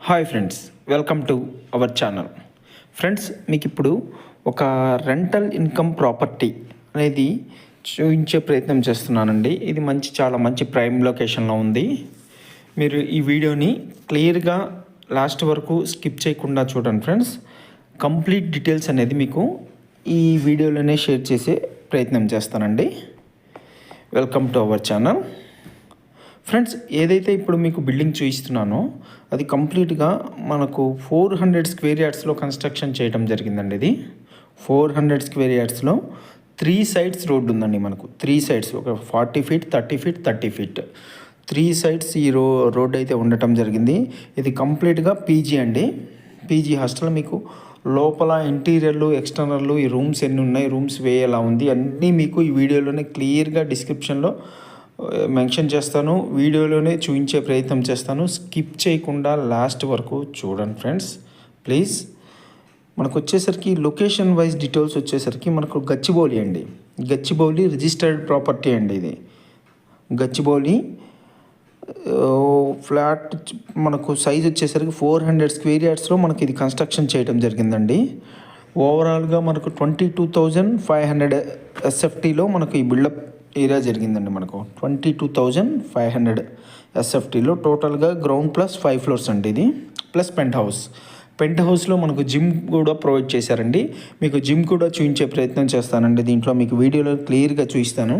Hi friends, welcome to our channel. Friends, మీకు ఇప్పుడు ఒక రెంటల్ ఇన్కమ్ ప్రాపర్టీ అనేది చూపించే ప్రయత్నం చేస్తున్నానండి. ఇది చాలా మంచి ప్రైమ్ లొకేషన్లో ఉంది. మీరు ఈ వీడియోని క్లియర్గా లాస్ట్ వరకు స్కిప్ చేయకుండా చూడండి ఫ్రెండ్స్. కంప్లీట్ డీటెయిల్స్ అనేది మీకు ఈ వీడియోలోనే షేర్ చేసే ప్రయత్నం చేస్తానండి. Welcome to our channel. Friends, ఏదైతే ఇప్పుడు మీకు బిల్డింగ్ చూపిస్తున్నానో అది కంప్లీట్గా మనకు 400 స్క్వేర్ యార్డ్స్లో కన్స్ట్రక్షన్ చేయడం జరిగిందండి. ఇది 400 స్క్వేర్ యార్డ్స్లో 3 సైడ్స్ రోడ్డు ఉందండి. మనకు 3 సైడ్స్, ఒక 40 ఫీట్, 30 ఫీట్, 30 ఫీట్ 3 సైడ్స్ ఈ రోడ్ అయితే ఉండటం జరిగింది. ఇది కంప్లీట్గా పీజీ అండి. PG hostel. మీకు లోపల ఇంటీరియర్లు, ఎక్స్టర్నర్లు, ఈ రూమ్స్ ఎన్ని ఉన్నాయి, రూమ్స్ వే ఎలా ఉంది అన్నీ మీకు ఈ వీడియోలోనే క్లియర్గా డిస్క్రిప్షన్లో మెన్షన్ చేస్తాను. వీడియోలోనే చూపించే ప్రయత్నం చేస్తాను. స్కిప్ చేయకుండా లాస్ట్ వరకు చూడండి ఫ్రెండ్స్ ప్లీజ్. మనకు వచ్చేసరికి లొకేషన్ వైజ్ డీటెయిల్స్ వచ్చేసరికి మనకు గచ్చిబౌలి అండి. గచ్చిబౌలి రిజిస్టర్డ్ ప్రాపర్టీ అండి. ఇది గచ్చిబౌలి ఫ్లాట్. మనకు సైజ్ వచ్చేసరికి 400 స్క్వేర్ యార్డ్స్లో మనకి ఇది కన్స్ట్రక్షన్ చేయడం జరిగిందండి. ఓవరాల్గా మనకు 22,500 ఎస్ఎఫ్టీలో మనకు ఈ బిల్డప్ ఏరియా జరిగిందండి. మనకు 22,500 ఎస్ఎఫ్టీలో టోటల్గా గ్రౌండ్ ప్లస్ 5 ఫ్లోర్స్ అండి. ఇది ప్లస్ పెంట్ హౌస్లో మనకు జిమ్ కూడా ప్రొవైడ్ చేశారండి. మీకు జిమ్ కూడా చూపించే ప్రయత్నం చేస్తానండి. దీంట్లో మీకు వీడియోలో క్లియర్గా చూపిస్తాను.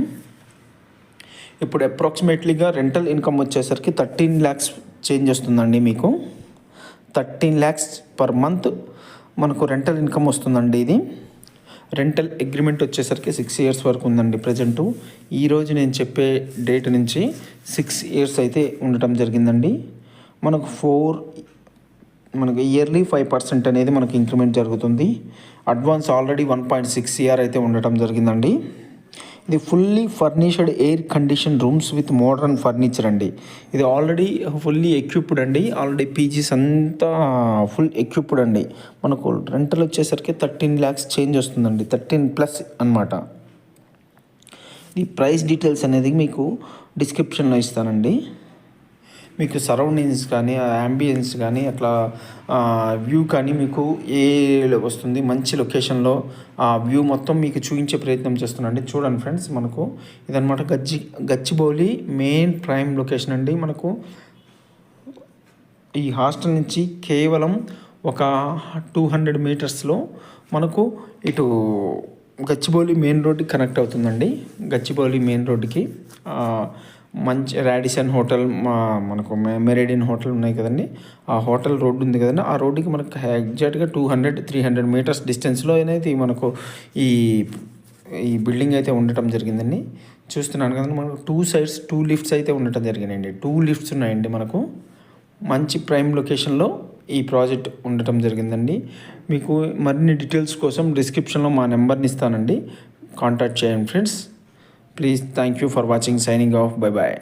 ఇప్పుడు అప్రాక్సిమేట్లీగా రెంటల్ ఇన్కమ్ వచ్చేసరికి 13 lakhs చేంజ్ వస్తుందండి. మీకు 13 lakhs పర్ మంత్ మనకు రెంటల్ ఇన్కమ్ వస్తుందండి. ఇది రెంటల్ అగ్రిమెంట్ వచ్చేసరికి 6 years వరకు ఉందండి. ప్రజెంటు ఈరోజు నేను చెప్పే డేట్ నుంచి 6 years అయితే ఉండటం జరిగిందండి. మనకు ఇయర్లీ 5% అనేది మనకు ఇంక్రిమెంట్ జరుగుతుంది. అడ్వాన్స్ ఆల్రెడీ 1.6 CR అయితే ఉండటం జరిగిందండి. ఇది fully furnished air condition rooms with modern furniture అండి. ఇది ఆల్రెడీ ఫుల్లీ ఎక్విప్డ్ అండి. ఆల్రెడీ పీజీస్ అంతా ఫుల్ ఎక్విప్డ్ అండి. మనకు రెంటల్ వచ్చేసరికి 13 lakhs చేంజ్ వస్తుందండి. 13+ అనమాట. ఈ ప్రైస్ డీటెయిల్స్ అనేది మీకు డిస్క్రిప్షన్లో ఇస్తానండి. మీకు సరౌండింగ్స్ కానీ, యాంబియన్స్ కానీ, అట్లా వ్యూ కానీ మీకు ఏ వస్తుంది మంచి లొకేషన్లో ఆ వ్యూ మొత్తం మీకు చూపించే ప్రయత్నం చేస్తున్నాండి. చూడండి ఫ్రెండ్స్, మనకు ఇదనమాట గచ్చిబౌలి మెయిన్ ప్రైమ్ లొకేషన్ అండి. మనకు ఈ హాస్టల్ నుంచి కేవలం ఒక 200 మీటర్స్లో మనకు ఇటు గచ్చిబౌలి మెయిన్ రోడ్డుకి కనెక్ట్ అవుతుందండి. గచ్చిబౌలి మెయిన్ రోడ్డుకి మంచి రాడిసన్ హోటల్, మనకు మెరిడియన్ హోటల్ ఉన్నాయి కదండి. ఆ హోటల్ రోడ్డు ఉంది కదండి. ఆ రోడ్డుకి మనకు ఎగ్జాక్ట్గా 200-300 మీటర్స్ డిస్టెన్స్లో అనేది మనకు ఈ బిల్డింగ్ అయితే ఉండటం జరిగిందండి. చూస్తున్నాను కదండి. మనకు 2 sides 2 lifts అయితే ఉండటం జరిగిందండి. 2 lifts ఉన్నాయండి. మనకు మంచి ప్రైమ్ లొకేషన్లో ఈ ప్రాజెక్ట్ ఉండటం జరిగిందండి. మీకు మరిన్ని డీటెయిల్స్ కోసం డిస్క్రిప్షన్లో మా నెంబర్ని ఇస్తానండి. కాంటాక్ట్ చేయండి friends please. Thank you for watching. Signing off. Bye bye.